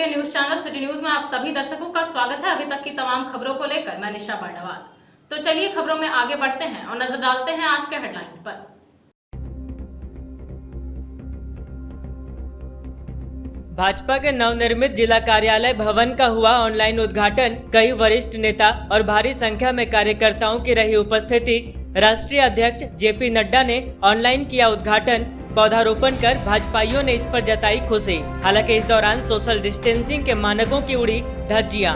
लोकप्रिय news channel city news में आप सभी दर्शकों का स्वागत है। अभी तक की तमाम खबरों को लेकर मैं निशा बर्णवाल। तो चलिए खबरों में आगे बढ़ते हैं और नजर डालते हैं आज के हेडलाइंस पर। भाजपा के नवनिर्मित जिला कार्यालय भवन का हुआ ऑनलाइन उद्घाटन। कई वरिष्ठ नेता और भारी संख्या में कार्यकर्ताओं की रही उपस्थिति। राष्ट्रीय अध्यक्ष जेपी नड्डा ने ऑनलाइन किया उद्घाटन। पौधारोपण कर भाजपाइयों ने इस पर जताई खुशी। हालांकि इस दौरान सोशल डिस्टेंसिंग के मानकों की उड़ी धज्जियां।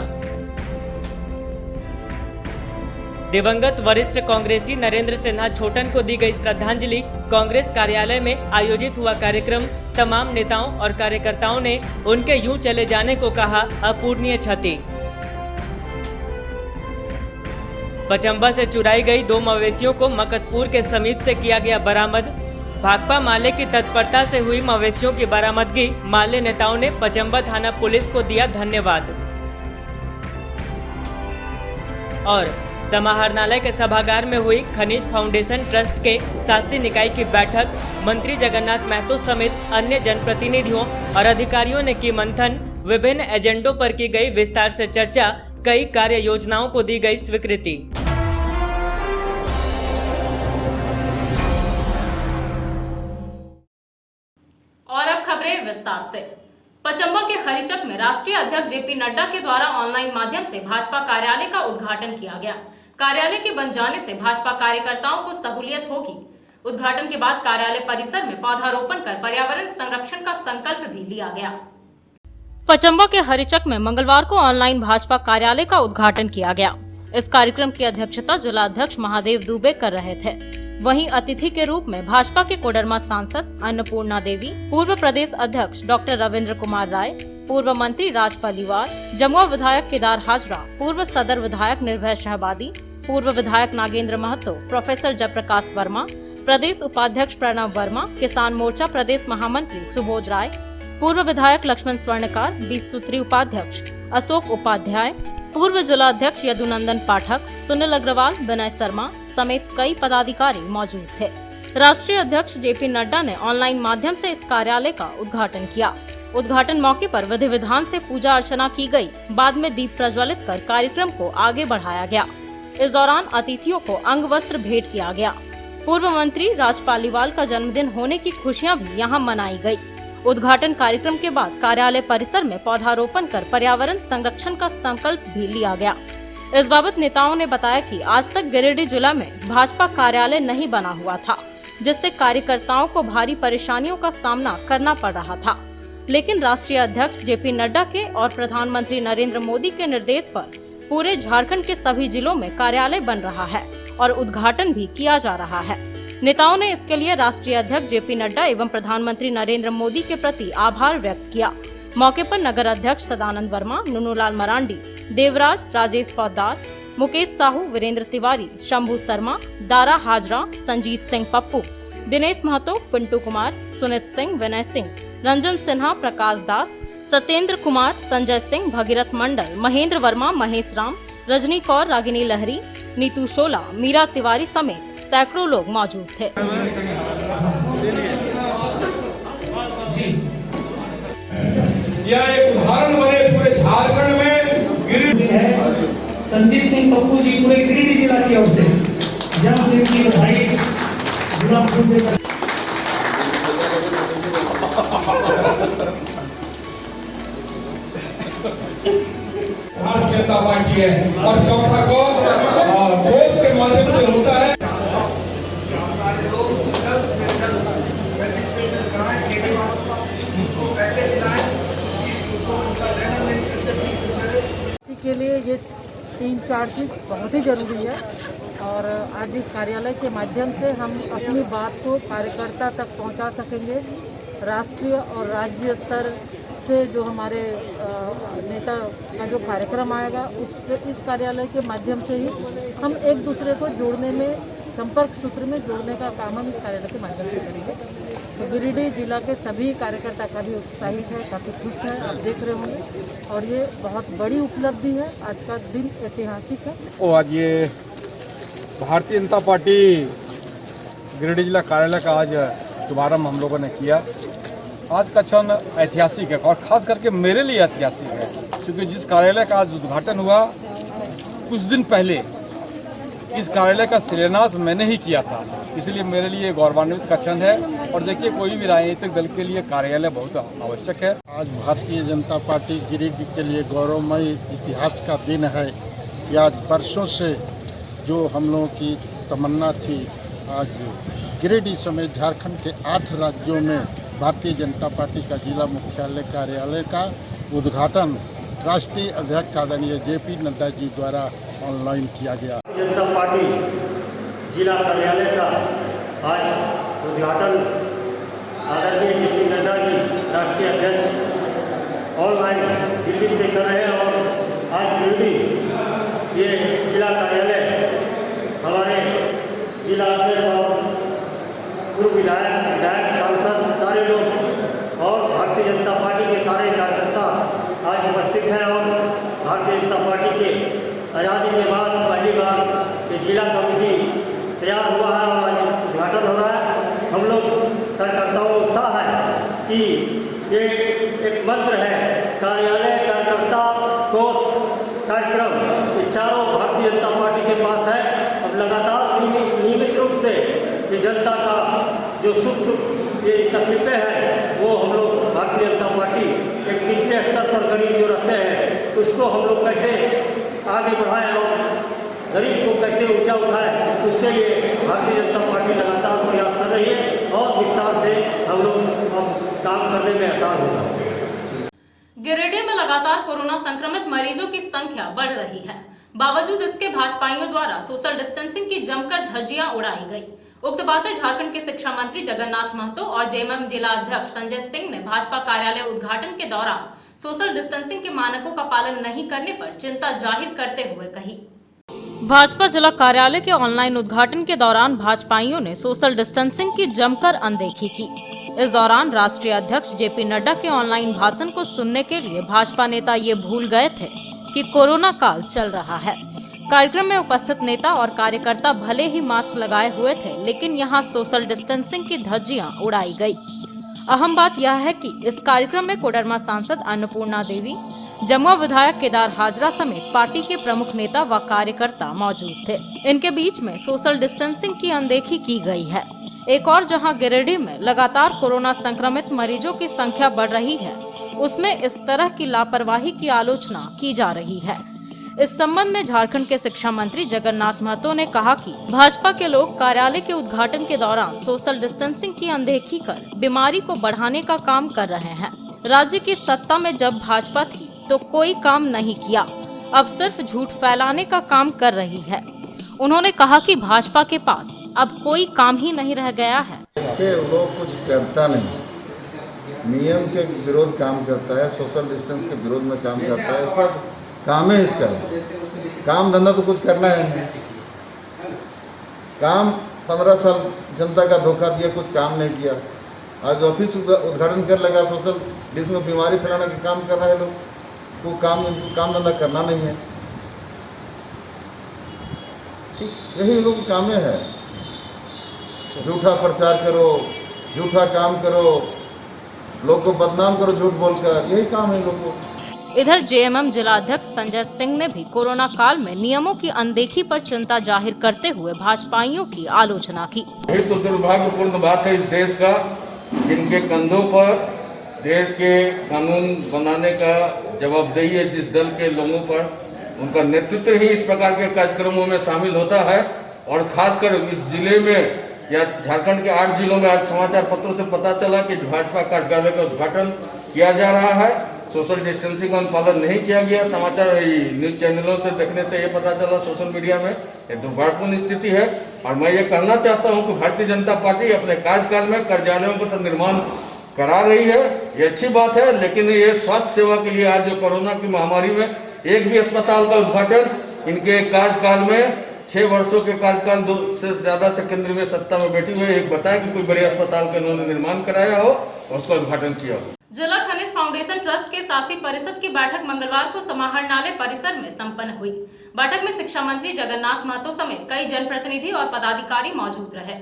दिवंगत वरिष्ठ कांग्रेसी नरेंद्र सिन्हा छोटन को दी गई श्रद्धांजलि। कांग्रेस कार्यालय में आयोजित हुआ कार्यक्रम। तमाम नेताओं और कार्यकर्ताओं ने उनके यूं चले जाने को कहा अपूरणीय क्षति। पचंबा से चुराई गई 2 मवेशियों को मकतपुर के समीप से किया गया बरामद। भाकपा माले की तत्परता से हुई मवेशियों की बरामदगी। माले नेताओं ने पचंबा थाना पुलिस को दिया धन्यवाद। और समाहरणालय के सभागार में हुई खनिज फाउंडेशन ट्रस्ट के शासी निकाय की बैठक। मंत्री जगन्नाथ महतो समेत अन्य जनप्रतिनिधियों और अधिकारियों ने की मंथन। विभिन्न एजेंडों पर की गई विस्तार से चर्चा। कई कार्य योजनाओं को दी गई स्वीकृति। और अब खबरें विस्तार से। पचंबा के हरिचक में राष्ट्रीय अध्यक्ष जेपी नड्डा के द्वारा ऑनलाइन माध्यम से भाजपा कार्यालय का उद्घाटन किया गया। कार्यालय के बन जाने से भाजपा कार्यकर्ताओं को सहूलियत होगी। उद्घाटन के बाद कार्यालय परिसर में पौधारोपण कर पर्यावरण संरक्षण का संकल्प भी लिया गया। पचंबा के हरिचक में मंगलवार को ऑनलाइन भाजपा कार्यालय का उद्घाटन किया गया। इस कार्यक्रम की अध्यक्षता जिला अध्यक्ष महादेव दुबे कर रहे थे। वहीं अतिथि के रूप में भाजपा के कोडरमा सांसद अन्नपूर्णा देवी, पूर्व प्रदेश अध्यक्ष डॉक्टर रविंद्र कुमार राय, पूर्व मंत्री राज पालीवाल, जमुआ विधायक केदार हाजरा, पूर्व सदर विधायक निर्भय शहबादी, पूर्व विधायक नागेंद्र महतो, प्रोफेसर जयप्रकाश वर्मा, प्रदेश उपाध्यक्ष प्रणव वर्मा, किसान मोर्चा प्रदेश महामंत्री सुबोध राय, पूर्व विधायक लक्ष्मण स्वर्णकार, 20 सूत्री उपाध्यक्ष अशोक उपाध्याय, पूर्व जिला अध्यक्ष यदुनंदन पाठक, सुनील अग्रवाल, विनय शर्मा समेत कई पदाधिकारी मौजूद थे। राष्ट्रीय अध्यक्ष जेपी नड्डा ने ऑनलाइन माध्यम से इस कार्यालय का उद्घाटन किया। उद्घाटन मौके पर विधि विधान से पूजा अर्चना की गई। बाद में दीप प्रज्वलित कर कार्यक्रम को आगे बढ़ाया गया। इस दौरान अतिथियों को अंग वस्त्र भेंट किया गया। पूर्व मंत्री राज पालीवाल का जन्मदिन होने की खुशियां भी यहां मनाई गई। उद्घाटन कार्यक्रम के बाद कार्यालय परिसर में पौधारोपण कर पर्यावरण संरक्षण का संकल्प भी लिया गया। इस बाबत नेताओं ने बताया कि आज तक गिरिडीह जिला में भाजपा कार्यालय नहीं बना हुआ था, जिससे कार्यकर्ताओं को भारी परेशानियों का सामना करना पड़ रहा था। लेकिन राष्ट्रीय अध्यक्ष जेपी नड्डा के और प्रधानमंत्री नरेंद्र मोदी के निर्देश पर पूरे झारखंड के सभी जिलों में कार्यालय बन रहा है और उद्घाटन भी किया जा रहा है। नेताओं ने इसके लिए राष्ट्रीय अध्यक्ष जेपी नड्डा एवं प्रधानमंत्री नरेंद्र मोदी के प्रति आभार व्यक्त किया। मौके पर नगर अध्यक्ष सदानंद वर्मा, नुनूलाल मरांडी, देवराज, राजेश पौदार, मुकेश साहू, वीरेंद्र तिवारी, शंभू शर्मा, दारा हाजरा, संजीत सिंह पप्पू, दिनेश महतो, पिंटू कुमार, सुनित सिंह, विनय सिंह, रंजन सिन्हा, प्रकाश दास, सत्येंद्र कुमार, संजय सिंह, भगीरथ मंडल, महेंद्र वर्मा, महेश राम, रजनी कौर, रागिनी लहरी, नीतू शोला, मीरा तिवारी समेत सैकड़ों लोग मौजूद थे। यह एक उदाहरण बने पूरे झारखंड में। गिरिडीह है संजीत सिंह पप्पू जी पूरे गिरिडीह जिला की ओर से जन्मदिन की बधाई। भारतीय जनता पार्टी है और चौथा को ठोस के माध्यम से होता है। के लिए ये 3-4 चीज़ बहुत ही ज़रूरी है और आज इस कार्यालय के माध्यम से हम अपनी बात को कार्यकर्ता तक पहुंचा सकेंगे। राष्ट्रीय और राज्य स्तर से जो हमारे नेता का जो कार्यक्रम आएगा उससे इस कार्यालय के माध्यम से ही हम एक दूसरे को जोड़ने में, संपर्क सूत्र में जोड़ने का काम हम इस कार्यालय के माध्यम से करेंगे। तो गिरिडीह जिला के सभी कार्यकर्ता काफ़ी उत्साहित है, काफ़ी खुश है, आप देख रहे होंगे और ये बहुत बड़ी उपलब्धि है। आज का दिन ऐतिहासिक है। आज ये भारतीय जनता पार्टी गिरिडीह जिला कार्यालय का आज शुभारंभ हम लोगों ने किया। आज का क्षण ऐतिहासिक है और खास करके मेरे लिए ऐतिहासिक है, क्योंकि जिस कार्यालय का आज उद्घाटन हुआ कुछ दिन पहले इस कार्यालय का शिलान्यास मैंने ही किया था, इसलिए मेरे लिए गौरवान्वित का क्षण है। और देखिए, कोई भी राजनीतिक दल के लिए कार्यालय बहुत आवश्यक है। आज भारतीय जनता पार्टी गिरिडीह के लिए गौरवमय इतिहास का दिन है कि आज वर्षों से जो हम लोगों की तमन्ना थी, आज गिरिडीह समेत झारखंड के 8 राज्यों में भारतीय जनता पार्टी का जिला मुख्यालय कार्यालय का उद्घाटन राष्ट्रीय अध्यक्ष आदरणीय जेपी नड्डा जी द्वारा ऑनलाइन किया गया। जनता पार्टी जिला कार्यालय का आज उद्घाटन आदरणीय जेपी नड्डा जी राष्ट्रीय अध्यक्ष ऑनलाइन दिल्ली से कर रहे हैं। और आज गिरिडीह ये जिला कार्यालय हमारे जिला अध्यक्ष और पूर्व विधायक सांसद सारे लोग और भारतीय जनता पार्टी के सारे कार्यकर्ता आज उपस्थित हैं। और भारतीय जनता पार्टी के आज़ादी के बाद पहली बार ये जिला कमेटी तैयार हुआ है और आज उद्घाटन हो रहा है। हम लोग कार्यकर्ताओं को उत्साह है कि ये एक मंत्र है, कार्यालय कार्यकर्ता कोष कार्यक्रम, ये चारों भारतीय जनता पार्टी के पास है। अब लगातार नियमित रूप से ये जनता का जो सुख दुख ये तकलीफें हैं वो हम लोग भारतीय जनता पार्टी एक निचले स्तर पर गरीब जो रहते हैं उसको हम लोग कैसे आगे बढ़ाएं और गरीब को कैसे ऊंचा उठाएं, उसके लिए भारतीय जनता पार्टी लगातार प्रयास कर रही है और विस्तार से हम लोग अब काम करने में आसान होगा। गिरिडीह में लगातार कोरोना संक्रमित मरीजों की संख्या बढ़ रही है। बावजूद इसके भाजपाइयों द्वारा सोशल डिस्टेंसिंग की जमकर धज्जियां उड़ाई गई। उक्त बातें झारखंड के शिक्षा मंत्री जगन्नाथ महतो और जेएमएम जिला अध्यक्ष संजय सिंह ने भाजपा कार्यालय उद्घाटन के दौरान सोशल डिस्टेंसिंग के मानकों का पालन नहीं करने पर चिंता जाहिर करते हुए कही। भाजपा जिला कार्यालय के ऑनलाइन उद्घाटन के दौरान भाजपाइयों ने सोशल डिस्टेंसिंग की जमकर अनदेखी की। इस दौरान राष्ट्रीय अध्यक्ष जेपी नड्डा के ऑनलाइन भाषण को सुनने के लिए भाजपा नेता ये भूल गए थे कि कोरोना काल चल रहा है। कार्यक्रम में उपस्थित नेता और कार्यकर्ता भले ही मास्क लगाए हुए थे, लेकिन यहां सोशल डिस्टेंसिंग की धज्जियां उड़ाई गई। अहम बात यह है कि इस कार्यक्रम में कोडरमा सांसद अन्नपूर्णा देवी, जमुआ विधायक केदार हाजरा समेत पार्टी के प्रमुख नेता व कार्यकर्ता मौजूद थे। इनके बीच में सोशल डिस्टेंसिंग की अनदेखी की गई है। एक और जहां गिरिडीह में लगातार कोरोना संक्रमित मरीजों की संख्या बढ़ रही है, उसमें इस तरह की लापरवाही की आलोचना की जा रही है। इस संबंध में झारखंड के शिक्षा मंत्री जगन्नाथ महतो ने कहा कि भाजपा के लोग कार्यालय के उद्घाटन के दौरान सोशल डिस्टेंसिंग की अनदेखी कर बीमारी को बढ़ाने का काम कर रहे हैं। राज्य की सत्ता में जब भाजपा थी तो कोई काम नहीं किया, अब सिर्फ झूठ फैलाने का काम कर रही है। उन्होंने कहा कि भाजपा के पास अब कोई काम ही नहीं रह गया है। वो कुछ करता नहीं, नियम के विरोध काम करता है, सोशल डिस्टेंस के विरोध में काम करता है। काम है इसका, काम धंधा तो कुछ करना है नहीं। काम 15 साल जनता का धोखा दिया, कुछ काम नहीं किया। आज ऑफिस उद्घाटन कर लगा, सोशल डिस्टेंस में बीमारी फैलाने का काम कर रहे हैं लोग। वो काम धंधा करना नहीं है। यही लोग काम है, झूठा प्रचार करो, झूठा काम करो, लोग को बदनाम करो झूठ बोलकर, यही काम है लोगों को। इधर जेएमएम जिला अध्यक्ष संजय सिंह ने भी कोरोना काल में नियमों की अनदेखी पर चिंता जाहिर करते हुए भाजपाइयों की आलोचना की। यही तो दुर्भाग्यपूर्ण बात है इस देश का, जिनके कंधों पर देश के कानून बनाने का जवाबदेही है, जिस दल के लोगों पर उनका नेतृत्व ही इस प्रकार के कार्यक्रमों में शामिल होता है। और खासकर इस जिले में या झारखंड के 8 जिलों में आज समाचार पत्रों से पता चला कि भाजपा कार्यालय का उद्घाटन किया जा रहा है, सोशल डिस्टेंसिंग का पालन नहीं किया गया। समाचार न्यूज चैनलों से देखने से ये पता चला, सोशल मीडिया में, ये दुर्भाग्यपूर्ण स्थिति है। और मैं ये कहना चाहता हूँ कि भारतीय जनता पार्टी अपने कार्यकाल में कार्यालयों का तो निर्माण करा रही है, ये अच्छी बात है, लेकिन ये स्वास्थ्य सेवा के लिए आज जो कोरोना की महामारी में एक भी अस्पताल का उद्घाटन इनके कार्यकाल में 6 वर्षों के कार्यकाल से ज्यादा से केंद्र में सत्ता में बैठी हुई एक बताया कि कोई बड़े अस्पताल का इन्होंने निर्माण कराया हो और उसका उद्घाटन किया हो। जिला खनिज फाउंडेशन ट्रस्ट के शासी परिषद की बैठक मंगलवार को समाहरणालय परिसर में संपन्न हुई। बैठक में शिक्षा मंत्री जगन्नाथ महतो समेत कई जनप्रतिनिधि और पदाधिकारी मौजूद रहे।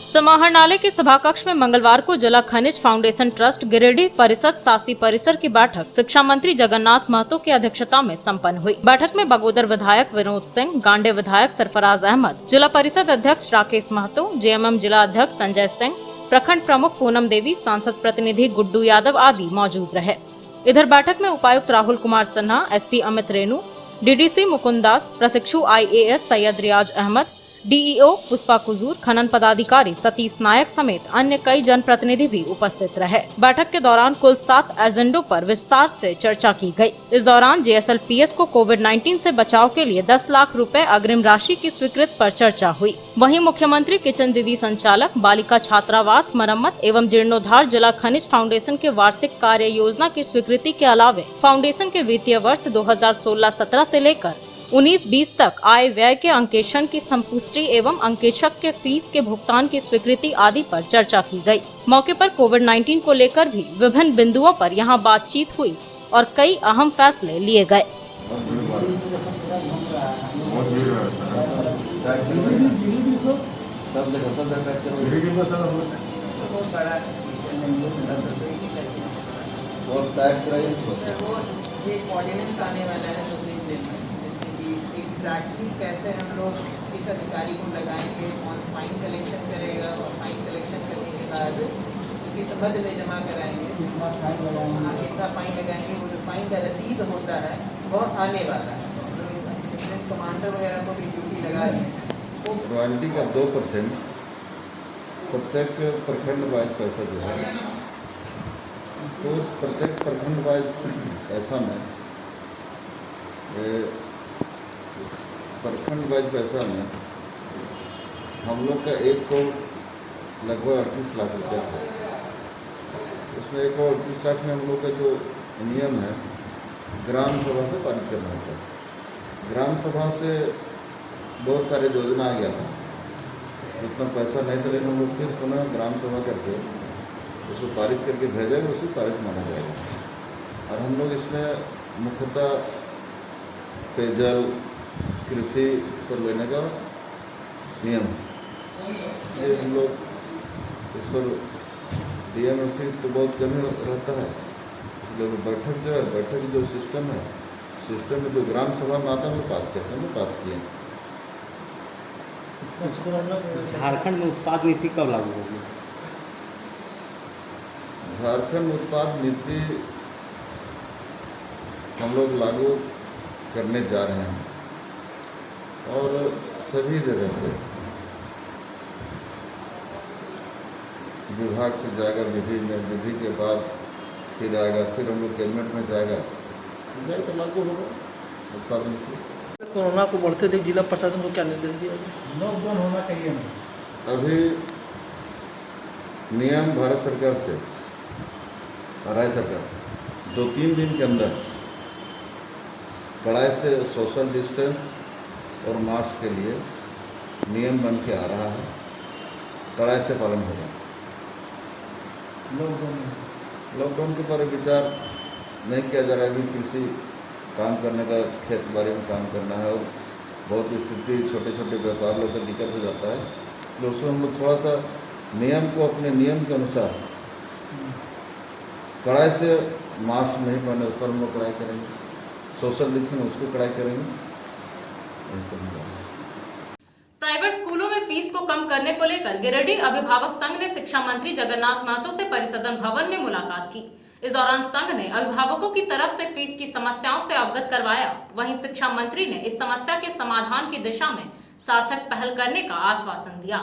समाहरणालय के सभाकक्ष में मंगलवार को जिला खनिज फाउंडेशन ट्रस्ट गिरिडीह परिषद शासी परिसर की बैठक शिक्षा मंत्री जगन्नाथ महतो की अध्यक्षता में संपन्न हुई। बैठक में बगोदर विधायक विनोद सिंह, गांडे विधायक सरफराज अहमद, जिला परिषद अध्यक्ष राकेश महतो, जेएमएम जिला अध्यक्ष संजय सिंह, प्रखंड प्रमुख पूनम देवी, सांसद प्रतिनिधि गुड्डू यादव आदि मौजूद रहे। इधर बैठक में उपायुक्त राहुल कुमार सिन्हा, एसपी अमित रेणु, डीडीसी मुकुंद दास, प्रशिक्षु IAS सैयद रियाज अहमद, DEO पुष्पा कुजूर, खनन पदाधिकारी सतीश नायक समेत अन्य कई जनप्रतिनिधि भी उपस्थित रहे। बैठक के दौरान कुल 7 एजेंडों पर विस्तार से चर्चा की गई। इस दौरान JSLPS को कोविड-19 से बचाव के लिए 10 लाख रुपए अग्रिम राशि की स्वीकृत पर चर्चा हुई। वहीं मुख्यमंत्री किचन दीदी संचालक, बालिका छात्रावास मरम्मत एवं जीर्णोद्धार जिला खनिज फाउंडेशन के वार्षिक कार्य योजना की स्वीकृति के अलावे फाउंडेशन के वित्तीय वर्ष 2016-17 से लेकर 19-20 तक आय व्यय के अंकेक्षण की संपुष्टि एवं अंकेक्षक के फीस के भुगतान की स्वीकृति आदि पर चर्चा की गई। मौके पर कोविड-19 को लेकर भी विभिन्न बिंदुओं पर यहां बातचीत हुई और कई अहम फैसले लिए गए। एग्जैक्टली कैसे हम लोग इस अधिकारी को लगाएंगे, कौन फाइन कलेक्शन करेगा और फाइन कलेक्शन करने के बाद किस मद में जमा कराएंगे, कितना फाइन लगाएंगे, वो जो फाइन का रसीद होता है वह आने वाला है। डिफरेंट कमांडर वगैरह को भी ड्यूटी लगा रहे हैं। रॉयल्टी का 2% प्रत्येक प्रखंड वाइज पैसा जो है, तो उस प्रत्येक प्रखंड वाइज पैसा में प्रखंड वाइज पैसा में हम लोग का 1 करोड़ लगभग 38 लाख रुपया था। उसमें 1 करोड़ 38 लाख में हम लोग का जो नियम है ग्राम सभा से पारित करना होता है। ग्राम सभा से बहुत सारे योजना आ गया था, उतना पैसा नहीं था, लेकिन हम लोग फिर पुनः ग्राम सभा करके उसको पारित करके भेजेंगे, उसी पारित माना जाएगा। और हम लोग इसमें मुख्यतः पेयजल, कृषि पर लेने का नियम ये हम लोग इस पर DM तो बहुत कमी रहता है, इसलिए बैठक जो है, बैठक जो सिस्टम है, सिस्टम में जो ग्राम सभा में आता है वो पास करते हैं, वो पास किए। झारखंड में उत्पाद नीति कब लागू होगी? झारखंड उत्पाद नीति हम लोग लागू करने जा रहे हैं और सभी जगह से विभाग से जाएगा, विधि में, विधि के बाद फिर आएगा, फिर हम लोग कैबिनेट में जाएगा, तो लागू होगा उत्पादन की। कोरोना को बढ़ते देख जिला प्रशासन को क्या निर्देश दिया गया? लॉकडाउन होना चाहिए। अभी नियम भारत सरकार से और राज्य सरकार 2-3 दिन के अंदर कड़ाई से सोशल डिस्टेंस और मास्क के लिए नियम बन के आ रहा है, कड़ाई से पालन होगा। लॉकडाउन के बारे में विचार नहीं किया जा रहा है। अभी कृषि काम करने का, खेत बाड़ी में काम करना है और बहुत स्थिति छोटे छोटे व्यापार लोग का दिक्कत हो जाता है, तो उसमें हम लोग थोड़ा सा नियम को अपने नियम के अनुसार कड़ाई से मास्क नहीं पहने उस पर हम लोग कड़ाई करेंगे, सोशल डिस्टेंस उसको कड़ाई करेंगे। प्राइवेट स्कूलों में फीस को कम करने को लेकर गिरिडीह अभिभावक संघ ने शिक्षा मंत्री जगन्नाथ महतो से परिसदन भवन में मुलाकात की। इस दौरान संघ ने अभिभावकों की तरफ से फीस की समस्याओं से अवगत करवाया। वहीं शिक्षा मंत्री ने इस समस्या के समाधान की दिशा में सार्थक पहल करने का आश्वासन दिया।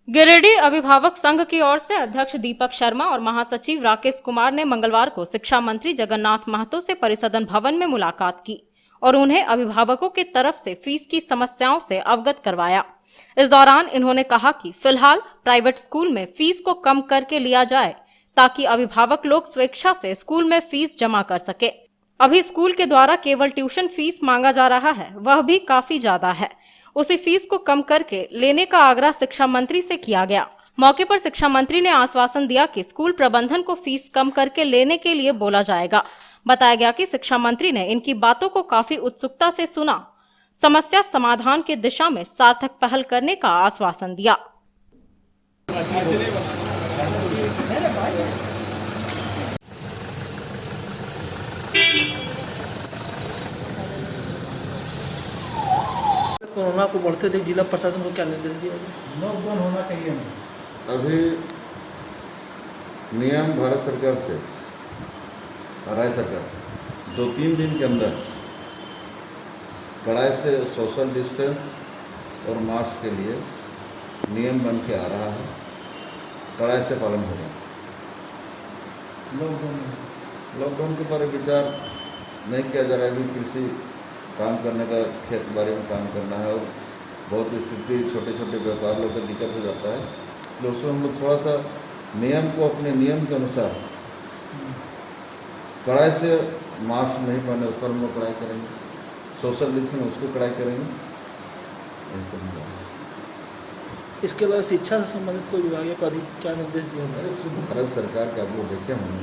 गिरिडीह अभिभावक संघ की ओर से अध्यक्ष दीपक शर्मा और महासचिव राकेश कुमार ने मंगलवार को शिक्षा मंत्री जगन्नाथ महतो से परिसदन भवन में मुलाकात की और उन्हें अभिभावकों की तरफ से फीस की समस्याओं से अवगत करवाया। इस दौरान इन्होंने कहा कि फिलहाल प्राइवेट स्कूल में फीस को कम करके लिया जाए ताकि अभिभावक लोग स्वेच्छा से स्कूल में फीस जमा कर सके। अभी स्कूल के द्वारा केवल ट्यूशन फीस मांगा जा रहा है, वह भी काफी ज्यादा है। उसी फीस को कम करके लेने का आग्रह शिक्षा मंत्री से किया गया। मौके पर शिक्षा मंत्री ने आश्वासन दिया कि स्कूल प्रबंधन को फीस कम करके लेने के लिए बोला जाएगा। बताया गया कि शिक्षा मंत्री ने इनकी बातों को काफी उत्सुकता से सुना, समस्या समाधान की दिशा में सार्थक पहल करने का आश्वासन दिया। कोरोना को बढ़ते देख जिला प्रशासन को क्या निर्देश दिया गया? लॉकडाउन होना चाहिए ना। अभी नियम भारत सरकार से राज्य सरकार 2-3 दिन के अंदर कड़ाई से सोशल डिस्टेंस और मास्क के लिए नियम बन के आ रहा है, कड़ाई से पालन होगा। लॉकडाउन के बारे में विचार नहीं किया जा रहा है। अभी कृषि काम करने का, खेत बाड़ी में काम करना है और बहुत स्थिति छोटे छोटे व्यापार लोग का दिक्कत हो जाता है, तो उसमें हम लोग थोड़ा सा नियम को अपने नियम के अनुसार कड़ाई से मास्क नहीं पहने उस पर हम लोग कड़ाई करेंगे, सोशल डिस्टेंस उसको कड़ाई करेंगे। इसके अलावा शिक्षा से संबंधित कोई विभाग को अधिक क्या निर्देश दिया गया? भारत सरकार के आप लोग देखे होंगे,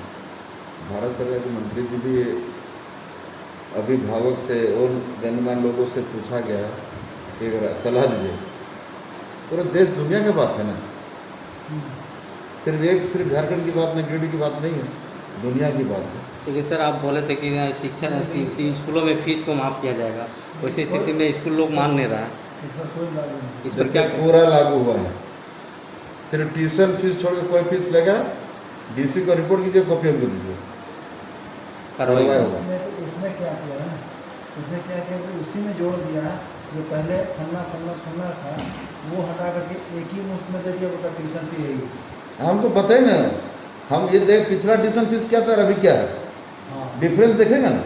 भारत सरकार के मंत्री जी भी अभिभावक से और गणमान्य लोगों से पूछा गया है कि अगर सलाह दीजिए। पूरे देश दुनिया की बात है ना, सिर्फ झारखंड की बात नहीं, गिरिडीह की बात नहीं है, दुनिया की बात है। लेकिन सर आप बोले थे कि शिक्षा स्कूलों में फीस को माफ़ किया जाएगा, वैसी स्थिति में स्कूल लोग मान नहीं रहा है, इस पर क्या पूरा लागू हुआ है। सिर्फ ट्यूशन फीस छोड़ के कोई फीस लेगा, डीसी को रिपोर्ट कीजिए, कॉपी हमको दीजिए, कार्रवाई होगा। उसने क्या किया है ना, उसने क्या किया कि उसी में जोड़ दिया है, जो पहले फन्ना था वो हटा करके एक ही मुफ्त में दे दिया, उसका ट्यूशन फी यही। हमको पता है ना, हम ये देख पिछला ट्यूशन फीस क्या था और अभी क्या है, डिफरेंस देखेगा ना,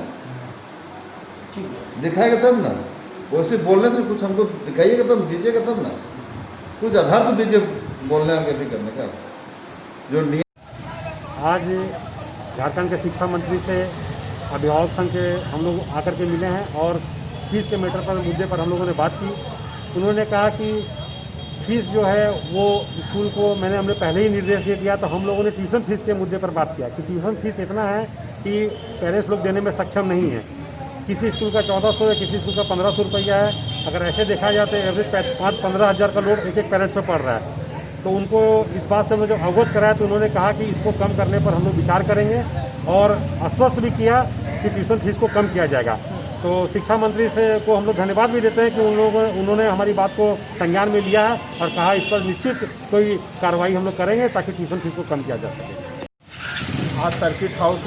दिखाएगा तब ना। वैसे बोलने से कुछ हमको दिखाइएगा तब, दीजिएगा तब ना, कुछ आधार तो दीजिए बोलने और कैसे करने का। जो नियम आज झारखंड के शिक्षा मंत्री से अभिभावक संघ के हम लोग आकर के मिले हैं और फीस के मैटर पर मुद्दे पर हम लोगों ने बात की। उन्होंने कहा कि फीस जो है वो स्कूल को हमने पहले ही निर्देश दे दिया, तो हम लोगों ने ट्यूशन फीस के मुद्दे पर बात किया कि ट्यूशन फीस इतना है कि पेरेंट्स लोग देने में सक्षम नहीं है। किसी स्कूल का 1400 है, किसी स्कूल का 1500 रुपया है। अगर ऐसे देखा जाए तो एवरेज 5-15 हज़ार का लोड एक पेरेंट्स पर पड़ रहा है। तो उनको इस बात से जब अवगत कराया तो उन्होंने कहा कि इसको कम करने पर हम लोग विचार करेंगे और आश्वस्त भी किया कि ट्यूशन फीस को कम किया जाएगा। तो शिक्षा मंत्री से को हम लोग धन्यवाद भी देते हैं कि उन्होंने हमारी बात को संज्ञान में लिया है और कहा इस पर निश्चित कोई कार्रवाई हम लोग करेंगे ताकि ट्यूशन फीस को कम किया जा सके। आज सर्किट हाउस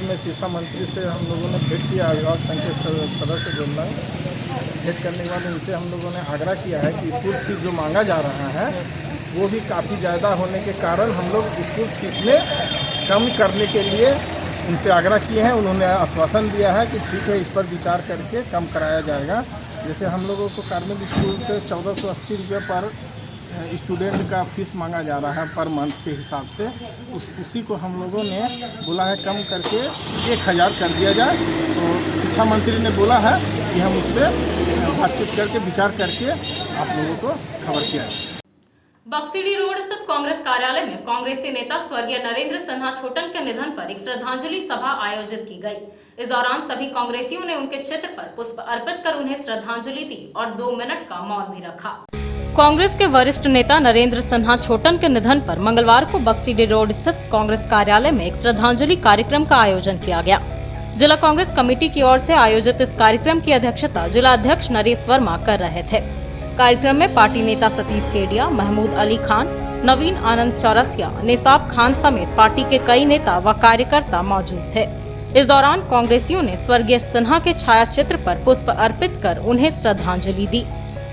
में शिक्षा मंत्री से हम लोगों ने भेंट किया, अभिभावक संघ के सदस्य बोल रहे हैं। भेंट करने के बाद उनसे हम लोगों ने आग्रह किया है कि स्कूल फीस जो मांगा जा रहा है वो भी काफ़ी ज़्यादा होने के कारण हम लोग स्कूल फीस में कम करने के लिए उनसे आग्रह किए हैं। उन्होंने आश्वासन दिया है कि ठीक है, इस पर विचार करके कम कराया जाएगा। जैसे हम लोगों को कार्मिक स्कूल से 1480 रुपये पर स्टूडेंट का फीस मांगा जा रहा है पर मंथ के हिसाब से, उसी को हम लोगों ने बोला है कम करके 1000 कर दिया जाए। तो शिक्षा मंत्री ने बोला है कि हम उस पर बातचीत करके विचार करके आप लोगों को खबर किया है। बक्सीडी रोड स्थित कांग्रेस कार्यालय में कांग्रेसी नेता स्वर्गीय नरेंद्र सिन्हा छोटन के निधन पर एक श्रद्धांजलि सभा आयोजित की गई। इस दौरान सभी कांग्रेसियों ने उनके चित्र पर पुष्प अर्पित कर उन्हें श्रद्धांजलि दी और 2 मिनट का मौन भी रखा। कांग्रेस के वरिष्ठ नेता नरेंद्र सिन्हा छोटन के निधन पर मंगलवार को बक्सीडी रोड स्थित कांग्रेस कार्यालय में एक श्रद्धांजलि कार्यक्रम का आयोजन किया गया। जिला कांग्रेस कमेटी की ओर से आयोजित इस कार्यक्रम की अध्यक्षता जिला अध्यक्ष नरेश वर्मा कर रहे थे। कार्यक्रम में पार्टी नेता सतीश केडिया, महमूद अली खान, नवीन आनंद चौरसिया, निसाब खान समेत पार्टी के कई नेता व कार्यकर्ता मौजूद थे। इस दौरान कांग्रेसियों ने स्वर्गीय सिन्हा के छाया चित्र पर पुष्प अर्पित कर उन्हें श्रद्धांजलि दी।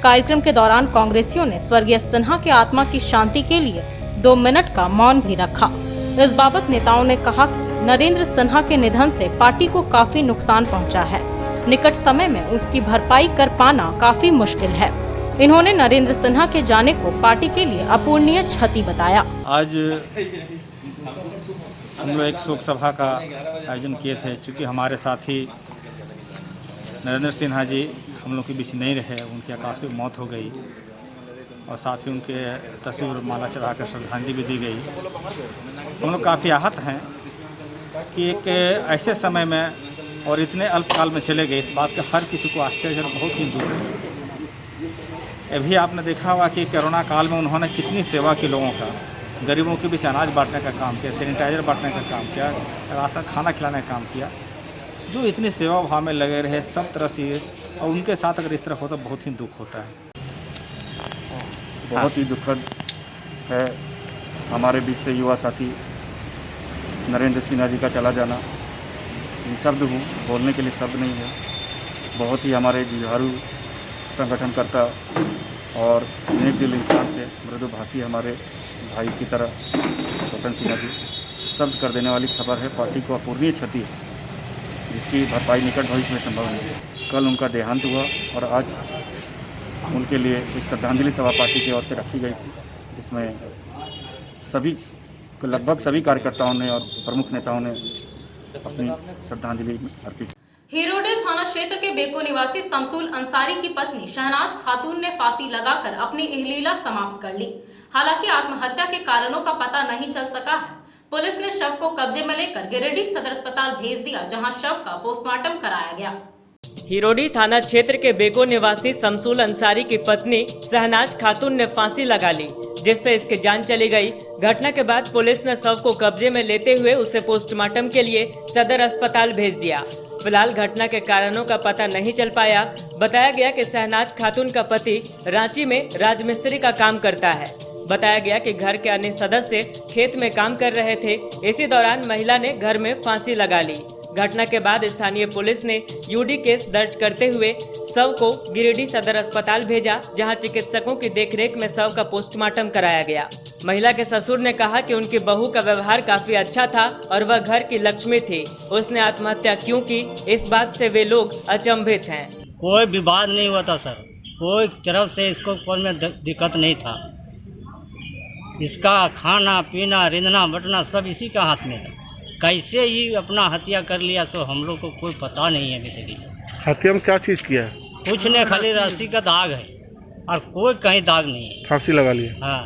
कार्यक्रम के दौरान कांग्रेसियों ने स्वर्गीय सिन्हा की आत्मा की शांति के लिए 2 मिनट का मौन भी रखा। इस बाबत नेताओं ने कहा, नरेंद्र सिन्हा के निधन से पार्टी को काफी नुकसान पहुंचा है। निकट समय में उसकी भरपाई कर पाना काफी मुश्किल है। इन्होंने नरेंद्र सिन्हा के जाने को पार्टी के लिए अपूरणीय क्षति बताया। आज हम लोग एक शोक सभा का आयोजन किए थे, चूँकि हमारे साथी नरेंद्र सिन्हा जी हम लोग के बीच नहीं रहे, उनकी काफ़ी मौत हो गई और साथ ही उनके तस्वीर माला चढ़ाकर श्रद्धांजलि भी दी गई। हम लोग काफ़ी आहत हैं कि एक ऐसे समय में और इतने अल्पकाल में चले गए, इस बात का हर किसी को आश्चर्य और बहुत ही दुख है। अभी आपने देखा होगा कि कोरोना काल में उन्होंने कितनी सेवा की लोगों का, गरीबों के बीच अनाज बांटने का काम किया, सैनिटाइज़र बांटने का काम किया, राशन खाना खिलाने का काम किया। जो इतनी सेवा भाव में लगे रहे सब तरह से, और उनके साथ अगर इस तरह हो तो बहुत ही दुख होता है। बहुत ही दुखद है हमारे बीच से युवा साथी नरेंद्र सिन्हा जी का चला जाना। निःशब्द हूँ, बोलने के लिए शब्द नहीं है। बहुत ही हमारे जुझारू संगठनकर्ता और नेक दिल इंसान थे, मृदुभाषी हमारे भाई की तरह स्वतंत्र सिन्हा जी। स्तब्ध कर देने वाली खबर है। पार्टी को अपूर्णीय क्षति है जिसकी भरपाई निकट भविष्य में संभव नहीं है। कल उनका देहांत हुआ और आज उनके लिए एक श्रद्धांजलि सभा पार्टी की ओर से रखी गई थी, जिसमें लगभग सभी कार्यकर्ताओं ने और प्रमुख नेताओं ने अपनी श्रद्धांजलि अर्पित। हिरोडे थाना क्षेत्र के बेको निवासी शमसूल अंसारी की पत्नी शहनाज खातून ने फांसी लगाकर अपनी इहलीला समाप्त कर ली। हालांकि आत्महत्या के कारणों का पता नहीं चल सका है। पुलिस ने शव को कब्जे में लेकर गिरिडीह सदर अस्पताल भेज दिया, जहां शव का पोस्टमार्टम कराया गया। हिरोडी थाना क्षेत्र के बेको निवासी शमसूल अंसारी की पत्नी शहनाज खातून ने फांसी लगा ली, जिससे इसकी जान चली गई। घटना के बाद पुलिस ने शव को कब्जे में लेते हुए उसे पोस्टमार्टम के लिए सदर अस्पताल भेज दिया। फिलहाल घटना के कारणों का पता नहीं चल पाया। बताया गया कि शहनाज खातून का पति रांची में राजमिस्त्री का काम करता है। बताया गया कि घर के अन्य सदस्य खेत में काम कर रहे थे। इसी दौरान महिला ने घर में फांसी लगा ली। घटना के बाद स्थानीय पुलिस ने यूडी केस दर्ज करते हुए शव को गिरिडीह सदर अस्पताल भेजा, जहां चिकित्सकों की देखरेख में शव का पोस्टमार्टम कराया गया। महिला के ससुर ने कहा कि उनकी बहू का व्यवहार काफी अच्छा था और वह घर की लक्ष्मी थी। उसने आत्महत्या क्यों की, इस बात से वे लोग अचंभित हैं। कोई विवाद नहीं हुआ था सर, कोई तरफ से इसको कोई में दिक्कत नहीं था। इसका खाना पीना रिंधना बटना सब इसी का हाथ में था। कैसे ये अपना हत्या कर लिया सो हम लोग को कोई पता नहीं है अभी तक। हत्या में क्या चीज़ किया है? कुछ नहीं, खाली रस्सी का दाग है और कोई कहीं दाग नहीं है। फांसी लगा लिया? हाँ।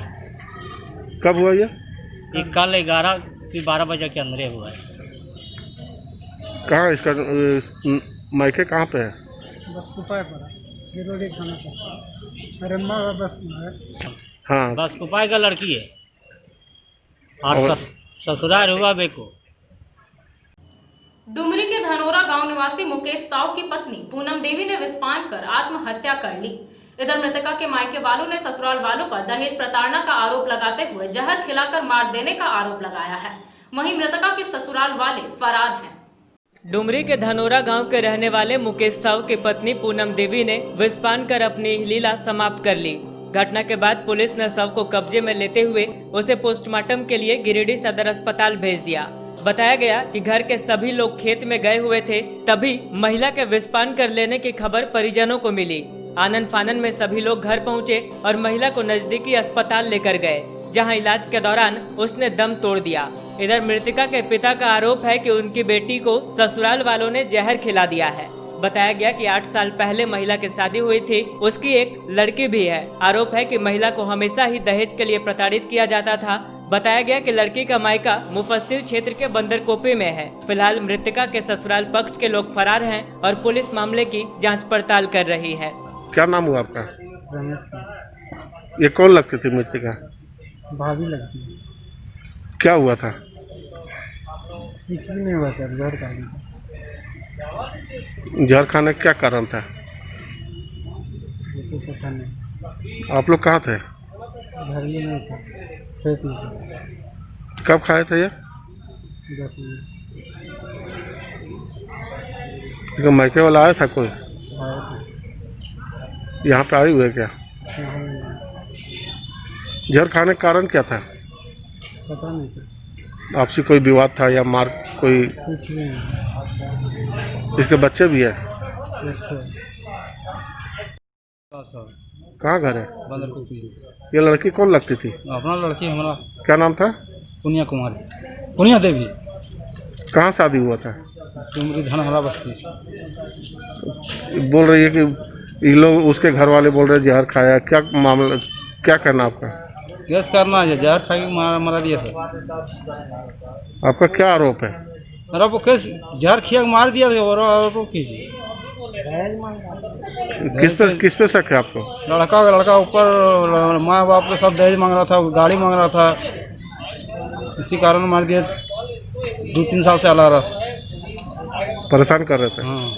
कब हुआ ये? कल 11 की 12 बजे के अंदर हुआ है। कहाँ इसका मायके कहाँ पे है? बस कुपाय पर, गिरोडी थाना पर। मेरे माँ का बस है। हाँ, बस कुपाय का लड़की है और ससुराल हुआ बेको। डुमरी के धनोरा गांव निवासी मुकेश साव की पत्नी पूनम देवी ने विस्फान कर आत्महत्या कर ली। इधर मृतका के मायके वालों ने ससुराल वालों पर दहेज प्रताड़ना का आरोप लगाते हुए जहर खिलाकर मार देने का आरोप लगाया है। वहीं मृतका के ससुराल वाले फरार हैं। डुमरी के धनोरा गांव के रहने वाले मुकेश साव की पत्नी पूनम देवी ने विस्फान कर अपनी लीला समाप्त कर ली। घटना के बाद पुलिस ने शव को कब्जे में लेते हुए उसे पोस्टमार्टम के लिए गिरिडीह सदर अस्पताल भेज दिया। बताया गया कि घर के सभी लोग खेत में गए हुए थे, तभी महिला के विस्फान कर लेने की खबर परिजनों को मिली। आनन फानन में सभी लोग घर पहुंचे और महिला को नजदीकी अस्पताल लेकर गए, जहां इलाज के दौरान उसने दम तोड़ दिया। इधर मृतका के पिता का आरोप है कि उनकी बेटी को ससुराल वालों ने जहर खिला दिया है। बताया गया कि 8 साल पहले महिला की शादी हुई थी, उसकी एक लड़की भी है। आरोप है कि महिला को हमेशा ही दहेज के लिए प्रताड़ित किया जाता था। बताया गया कि लड़की का मायका मुफस्सिल क्षेत्र के बंदरकोपी में है। फिलहाल मृतका के ससुराल पक्ष के लोग फरार हैं और पुलिस मामले की जांच पड़ताल कर रही है। क्या नाम हुआ आपका? रमेश। ये कौन लगती थी मृतका? भाभी लगती है। क्या हुआ था? कुछ भी नहीं हुआ सर, जहर खा ली। जहर खाने का क्या कारण था? तो पता नहीं। आप लोग कहाँ थे? घर में नहीं था, खेत में था। कब खाए थे ये? 10 मिनट। मायके वाला आया था कोई? आया था। यहाँ पे आए हुए क्या? जहर खाने का कारण क्या था? पता नहीं सर। आपसी कोई विवाद था या मार कोई? कुछ भी नहीं। इसके बच्चे भी है? कहाँ घर है? बंदरकोपी। ये लड़की कौन लगती थी? अपना लड़की हमारा। क्या नाम था? पुनिया कुमारी, पुनिया देवी। कहाँ शादी हुआ था? डुमरी धनहरा बस्ती। बोल रही है कि ये लोग उसके घर वाले बोल रहे जहर खाया, क्या मामला, क्या कहना आपका? केस करना है, जहर खा के मारा दिया सर। आपका क्या आरोप है? मेरा वो केस जहर खिया के मार दिया और आरोप कीजिए। किस पे शक है आपको? लड़का ऊपर माँ बाप के सब दहेज मांग रहा था, गाड़ी मांग रहा था, इसी कारण मार दिया। 2-3 साल से हला रहा था, परेशान कर रहे थे। हाँ।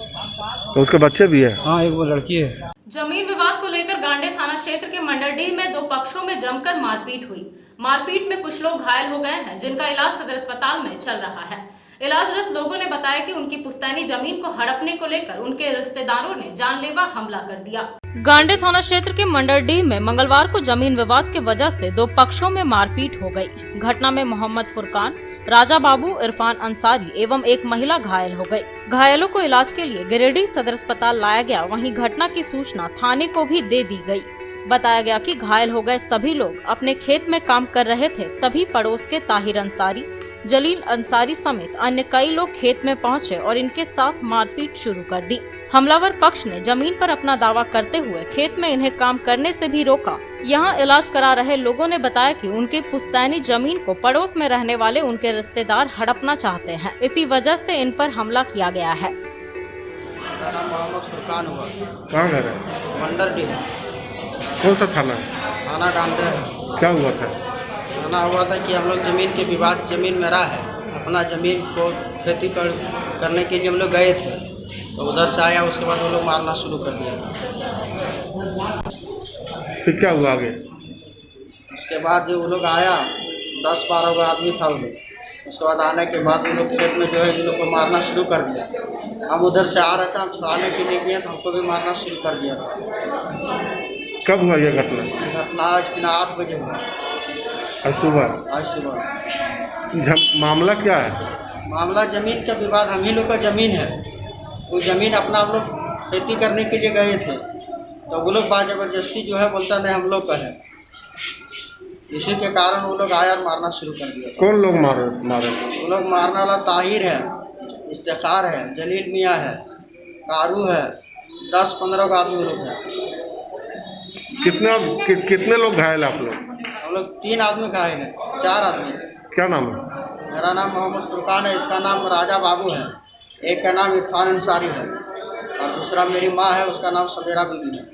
तो उसके बच्चे भी है? हाँ, एक वो लड़की है। जमीन विवाद को लेकर गांडे थाना क्षेत्र के मंडलडीह में 2 पक्षों में जमकर मारपीट हुई। मारपीट में कुछ लोग घायल हो गए हैं, जिनका इलाज सदर अस्पताल में चल रहा है। इलाजरत लोगों ने बताया कि उनकी पुश्तैनी जमीन को हड़पने को लेकर उनके रिश्तेदारों ने जानलेवा हमला कर दिया। गांडे थाना क्षेत्र के मंडलडीह में मंगलवार को जमीन विवाद के वजह से 2 पक्षों में मारपीट हो गई। घटना में मोहम्मद फुरकान, राजा बाबू, इरफान अंसारी एवं एक महिला घायल हो गई। घायलों को इलाज के लिए गिरिडीह सदर अस्पताल लाया गया। वहीं घटना की सूचना थाने को भी दे दी गई। बताया गया कि घायल हो गए सभी लोग अपने खेत में काम कर रहे थे, तभी पड़ोस के ताहिर अंसारी, जलील अंसारी समेत अन्य कई लोग खेत में पहुंचे और इनके साथ मारपीट शुरू कर दी। हमलावर पक्ष ने जमीन पर अपना दावा करते हुए खेत में इन्हें काम करने से भी रोका। यहां इलाज करा रहे लोगों ने बताया कि उनकी पुश्तैनी जमीन को पड़ोस में रहने वाले उनके रिश्तेदार हड़पना चाहते हैं, इसी वजह से इन पर हमला किया गया है। मेरा नाम मोहम्मद फुरकान हुआ। कहाँ घर है? मंडलडीह। कौन सा थाना है? थाना गांडे है। क्या हुआ था? थाना हुआ था कि हम लोग जमीन के विवाद, जमीन मेरा है, अपना जमीन को खेती करने के लिए हम लोग गए थे, तो उधर से आया, उसके बाद वो लोग मारना शुरू कर दिया। फिर क्या हुआ आगे? उसके बाद जो वो लोग आया, 10-12 गो आदमी था वो लोग। उसके बाद आने के बाद वो लोग खेत में जो है इन लोग को मारना शुरू कर दिया। हम उधर से आ रहे थे, हम छुड़ाने के लिए गए तो हमको भी मारना शुरू कर दिया था। कब हुआ यह घटना? घटना आज की 8 बजे हुआ। आज सुबह? आज सुबह। मामला क्या है? मामला जमीन का विवाद, हम ही लोग का जमीन है। वो जमीन अपना हम लोग खेती करने के लिए गए थे, तो वो लोग जबरदस्ती जो है बोलता नहीं हम लोग का है, इसी के कारण वो लोग आया और मारना शुरू कर दिया। कौन लोग मारे? वो लोग मारने वाला ताहिर है, इफ्तिखार है, जलील मियाँ है, कारू है, 10-15 आदमी लोग हैं। कितने लोग घायल आप लोग? हम लोग 3 आदमी घायल हैं, 4 आदमी। क्या नाम है? मेरा नाम मोहम्मद फुरकान है, इसका नाम राजा बाबू है, एक का नाम इरफान अंसारी है और दूसरा मेरी माँ है, उसका नाम सवेरा बीबी है।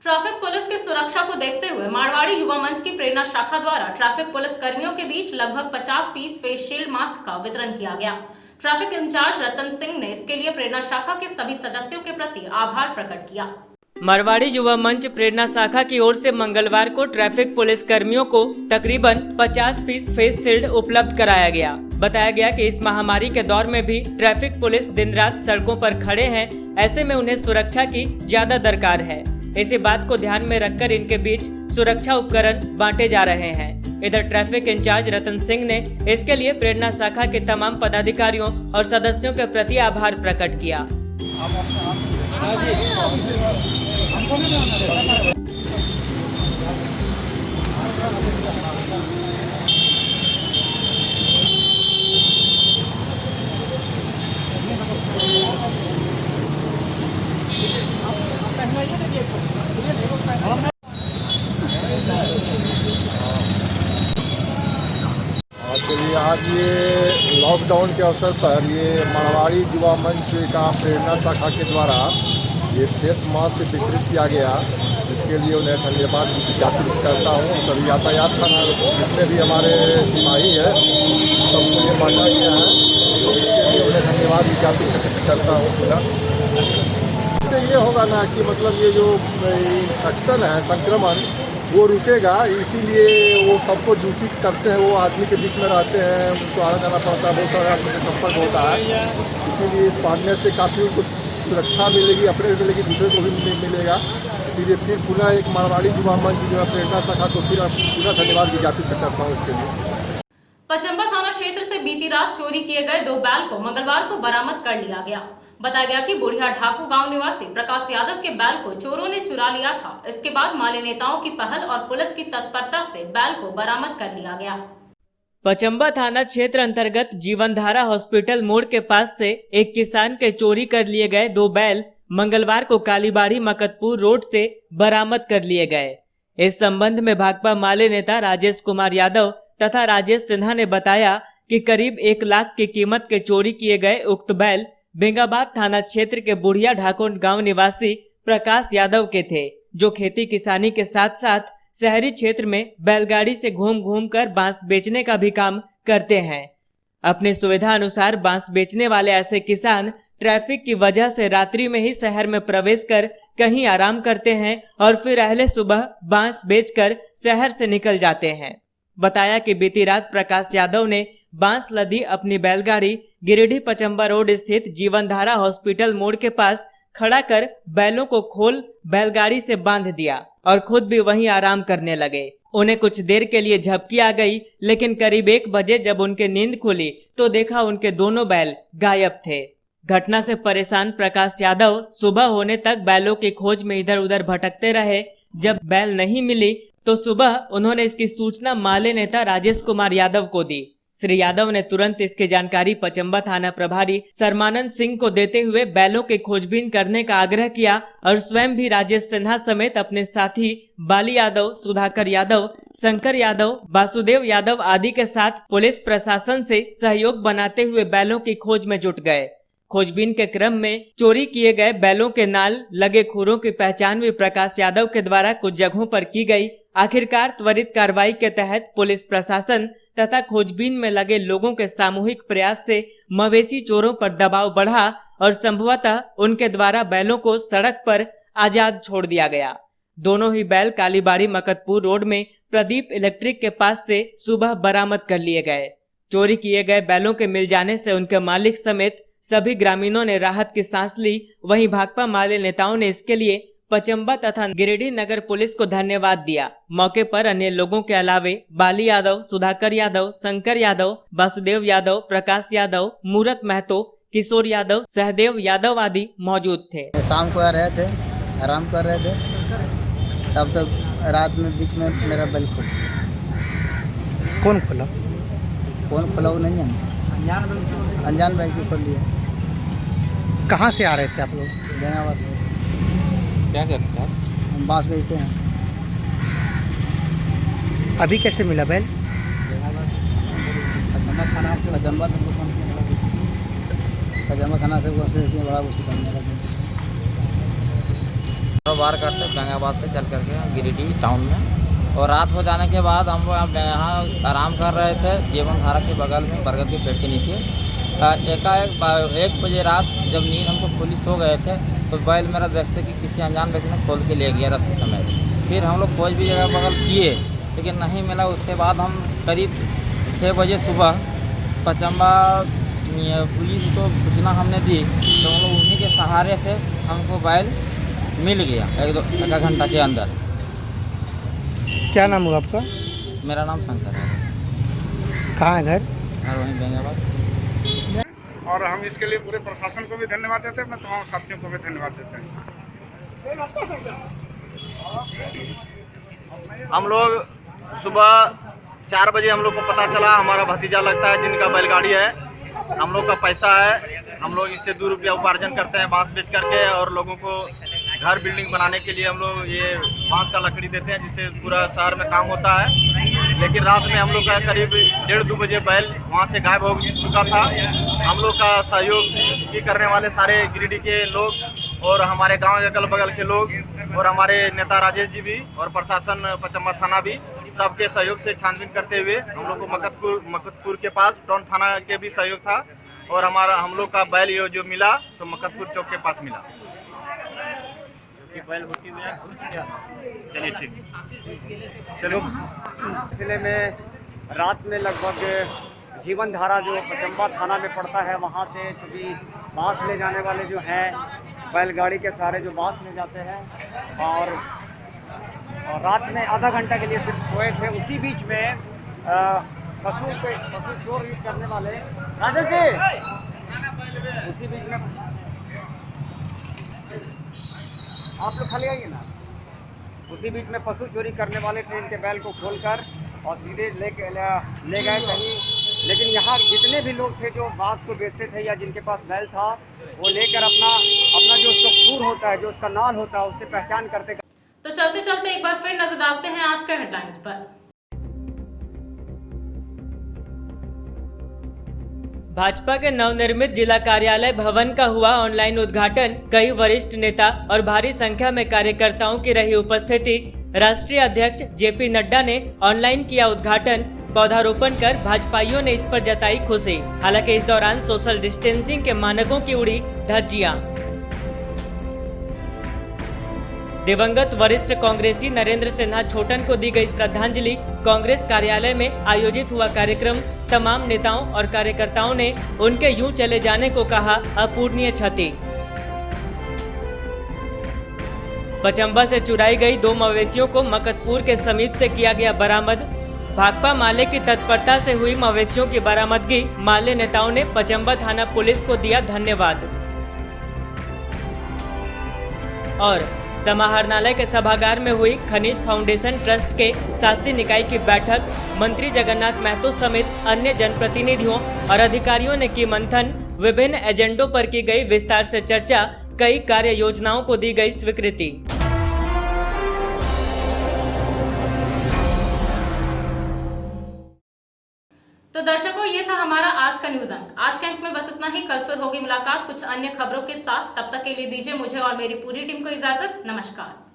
ट्रैफिक पुलिस की सुरक्षा को देखते हुए मारवाड़ी युवा मंच की प्रेरणा शाखा द्वारा ट्रैफिक पुलिस कर्मियों के बीच लगभग 50 पीस फेस शील्ड मास्क का वितरण किया गया। ट्रैफिक इंचार्ज रतन सिंह ने इसके लिए प्रेरणा शाखा के सभी सदस्यों के प्रति आभार प्रकट किया। मारवाड़ी युवा मंच प्रेरणा शाखा की ओर से मंगलवार को ट्रैफिक पुलिस कर्मियों को तकरीबन 50 पीस फेस शील्ड उपलब्ध कराया गया। बताया गया कि इस महामारी के दौर में भी ट्रैफिक पुलिस दिन रात सड़कों पर खड़े हैं, ऐसे में उन्हें सुरक्षा की ज्यादा दरकार है। इसी बात को ध्यान में रखकर इनके बीच सुरक्षा उपकरण बांटे जा रहे हैं। इधर ट्रैफिक इंचार्ज रतन सिंह ने इसके लिए प्रेरणा शाखा के तमाम पदाधिकारियों और सदस्यों के प्रति आभार प्रकट किया। चलिए, आज ये लॉकडाउन के अवसर पर ये मारवाड़ी युवा मंच का प्रेरणा शाखा के द्वारा ये फेस मास्क वितरित किया गया। इसके लिए उन्हें धन्यवाद ज्ञापित करता हूँ। सभी यातायात थाना जितने भी हमारे सिपाही है सबको ये बांटा गया है, इसके लिए उन्हें धन्यवाद ज्ञापित करता हूँ पूरा। इससे ये होगा ना कि मतलब ये जो इन्फेक्शन है, संक्रमण, वो रुकेगा। इसीलिए वो सबको ड्यूटी करते हैं, वो आदमी के बीच में रहते हैं, उनको आना जाना पड़ता है, बहुत सारे आदमी से संपर्क होता है। इसीलिए पढ़ने से काफ़ी उनको सुरक्षा मिलेगी, अपने भी मिलेगी, दूसरे को भी मिलेगा। इसीलिए फिर पुनः एक मारवाड़ी युवा मंच जो है प्रेरणा शाखा को फिर पूरा धन्यवाद ज्ञापित करता हूँ इसके लिए। पचंबा थाना क्षेत्र से बीती रात चोरी किए गए 2 बैल को मंगलवार को बरामद कर लिया गया। बताया गया कि बुढ़िया ढाकू गांव निवासी प्रकाश यादव के बैल को चोरों ने चुरा लिया था। इसके बाद माले नेताओं की पहल और पुलिस की तत्परता से बैल को बरामद कर लिया गया। पचंबा थाना क्षेत्र अंतर्गत जीवनधारा हॉस्पिटल मोड़ के पास से एक किसान के चोरी कर लिए गए 2 बैल मंगलवार को कालीबाड़ी मकतपुर रोड से बरामद कर लिए गए। इस संबंध में भाकपा माले नेता राजेश कुमार यादव तथा राजेश सिन्हा ने बताया कि करीब 1 लाख की कीमत के चोरी किए गए उक्त बैल बेंगाबाद थाना क्षेत्र के बुढ़िया ढाकोन गांव निवासी प्रकाश यादव के थे, जो खेती किसानी के साथ साथ शहरी क्षेत्र में बैलगाड़ी से घूम घूम कर बांस बेचने का भी काम करते हैं। अपनी सुविधा अनुसार बांस बेचने वाले ऐसे किसान ट्रैफिक की वजह से रात्रि में ही शहर में प्रवेश कर कहीं आराम करते हैं और फिर अगले सुबह बांस बेचकर शहर से निकल जाते हैं। बताया कि बीती रात प्रकाश यादव ने बांस लदी अपनी बैलगाड़ी गिरिडीह पचम्बा रोड स्थित जीवनधारा हॉस्पिटल मोड़ के पास खड़ा कर बैलों को खोल बैलगाड़ी से बांध दिया और खुद भी वहीं आराम करने लगे। उन्हें कुछ देर के लिए झपकी आ गई, लेकिन करीब 1 बजे जब उनके नींद खुली तो देखा उनके दोनों बैल गायब थे। घटना से परेशान प्रकाश यादव सुबह होने तक बैलों की खोज में इधर उधर भटकते रहे। जब बैल नहीं मिली तो सुबह उन्होंने इसकी सूचना माले नेता राजेश कुमार यादव को दी। श्री यादव ने तुरंत इसकी जानकारी पचम्बा थाना प्रभारी सरमानंद सिंह को देते हुए बैलों की खोजबीन करने का आग्रह किया और स्वयं भी राजेश सिन्हा समेत अपने साथी बाली यादव, सुधाकर यादव, शंकर यादव, वासुदेव यादव आदि के साथ पुलिस प्रशासन से सहयोग बनाते हुए बैलों की खोज में जुट गए। खोजबीन के क्रम में चोरी किए गए बैलों के नाल लगे खुरों की पहचान भी प्रकाश यादव के द्वारा कुछ जगहों पर की गई। आखिरकार त्वरित कार्रवाई के तहत पुलिस प्रशासन तथा खोजबीन में लगे लोगों के सामूहिक प्रयास से मवेशी चोरों पर दबाव बढ़ा और संभवतः उनके द्वारा बैलों को सड़क पर आजाद छोड़ दिया गया। दोनों ही बैल कालीबाड़ी मकतपुर रोड में प्रदीप इलेक्ट्रिक के पास से सुबह बरामद कर लिए गए। चोरी किए गए बैलों के मिल जाने से उनके मालिक समेत सभी ग्रामीणों ने राहत की सांस ली। वहीं भाकपा माले नेताओं ने इसके लिए पचम्बा तथा गिरिडीह नगर पुलिस को धन्यवाद दिया। मौके पर अन्य लोगों के अलावे बाली यादव, सुधाकर यादव, शंकर यादव, वासुदेव यादव, प्रकाश यादव, मूरत महतो, किशोर यादव, सहदेव यादव आदि मौजूद थे। शाम को आ रहे थे, आराम कर रहे थे, तब तक रात में बीच में मेरा बैल खुला। कौन खुला? कौन खुला वो नहीं जानते, अनजान भाई की खोल लिया। कहाँ से आ रहे थे आप लोग? बेंगाबाद से। क्या करते हैं? हम बांस बेचते हैं। अभी कैसे मिला बैल? पचम्बा थाना से बड़ा उसी करने लगे। कारोबार करते बेंगाबाद से चल करके गिरिडीह टाउन में, और रात हो जाने के बाद हम लोग यहाँ आराम कर रहे थे जीवनधारा के बगल में बरगद के पेड़ के नीचे। एकाएक 1 बजे रात जब नींद हमको खुली सो गए थे तो बैल मेरा देखते कि किसी अनजान व्यक्ति ने खोल के ले गया रस्सी समेत। फिर हम लोग खोज भी जगह बगल किए लेकिन नहीं मिला। उसके बाद हम करीब 6 बजे सुबह पचम्बा पुलिस को सूचना हमने दी तो हम लोग उन्हीं के सहारे से हमको बैल मिल गया 1-2 घंटा के अंदर। क्या नाम हुआ आपका? मेरा नाम शंकर है। कहाँ है घर? घर वहीं बेंगाबाद। और हम इसके लिए पूरे प्रशासन को भी धन्यवाद देते हैं, अपने तमाम साथियों को भी धन्यवाद देते हैं। हम लोग सुबह 4 बजे हम लोग को पता चला, हमारा भतीजा लगता है जिनका बैलगाड़ी है, हम लोग का पैसा है, हम लोग इससे 2 रुपया उपार्जन करते हैं बांस बेच करके, और लोगों को घर बिल्डिंग बनाने के लिए हम लोग ये बांस का लकड़ी देते हैं जिससे पूरा शहर में काम होता है। लेकिन रात में हम लोग का करीब 1:30-2 बजे बैल वहाँ से गायब हो चुका था। हम लोग का सहयोग भी करने वाले सारे गिरिडीह के लोग और हमारे गांव अगल बगल के लोग और हमारे नेता राजेश जी भी और प्रशासन पचम्बा थाना भी सबके सहयोग से छानबीन करते हुए हम लोग को मकतपुर के पास टाउन थाना के भी सहयोग था और हम लोग का बैल ये जो मिला तो मकतपुर चौक के पास मिला। बैल होती चलिए ठीक चलो। जिले में रात में लगभग जीवनधारा जो पचम्बा थाना में पड़ता है वहाँ से चूँकि बांस ले जाने वाले जो हैं बैलगाड़ी के सहारे जो बांस ले जाते हैं और रात में आधा घंटा के लिए सिर्फ सोए थे। उसी बीच में पशु चोर करने वाले राजेश जी उसी बीच में आप लोग खाली आइए ना। उसी बीच में पशु चोरी करने वाले थे, इनके बैल को खोलकर और सीधे ले गए कहीं। लेकिन यहाँ जितने भी लोग थे जो बांस को बेचते थे या जिनके पास बैल था वो लेकर अपना जो उसका खूर होता है, जो उसका नाल होता है, उससे पहचान करते। तो चलते चलते एक बार फिर नजर डालते हैं आज के हेडलाइंस पर। भाजपा के नवनिर्मित जिला कार्यालय भवन का हुआ ऑनलाइन उद्घाटन। कई वरिष्ठ नेता और भारी संख्या में कार्यकर्ताओं की रही उपस्थिति। राष्ट्रीय अध्यक्ष जेपी नड्डा ने ऑनलाइन किया उद्घाटन। पौधारोपण कर भाजपाइयों ने इस पर जताई खुशी। हालांकि इस दौरान सोशल डिस्टेंसिंग के मानकों की उड़ी धज्जियां। दिवंगत वरिष्ठ कांग्रेसी नरेंद्र सिन्हा छोटन को दी गई श्रद्धांजलि। कांग्रेस कार्यालय में आयोजित हुआ कार्यक्रम। तमाम नेताओं और कार्यकर्ताओं ने उनके यूं चले जाने को कहा अपूरणीय क्षति। पचम्बा से चुराई गई 2 मवेशियों को मकतपुर के समीप से किया गया बरामद। भाकपा माले की तत्परता से हुई मवेशियों की बरामदगी। माले नेताओं ने पचम्बा थाना पुलिस को दिया धन्यवाद। और समाहरणालय के सभागार में हुई खनिज फाउंडेशन ट्रस्ट के शासी निकाय की बैठक। मंत्री जगन्नाथ महतो समेत अन्य जनप्रतिनिधियों और अधिकारियों ने की मंथन। विभिन्न एजेंडों पर की गई विस्तार से चर्चा। कई कार्य योजनाओं को दी गई स्वीकृति। तो दर्शकों, ये था हमारा आज का न्यूज अंक। आज के अंक में बस इतना ही। कल फिर होगी मुलाकात कुछ अन्य खबरों के साथ। तब तक के लिए दीजिए मुझे और मेरी पूरी टीम को इजाजत। नमस्कार।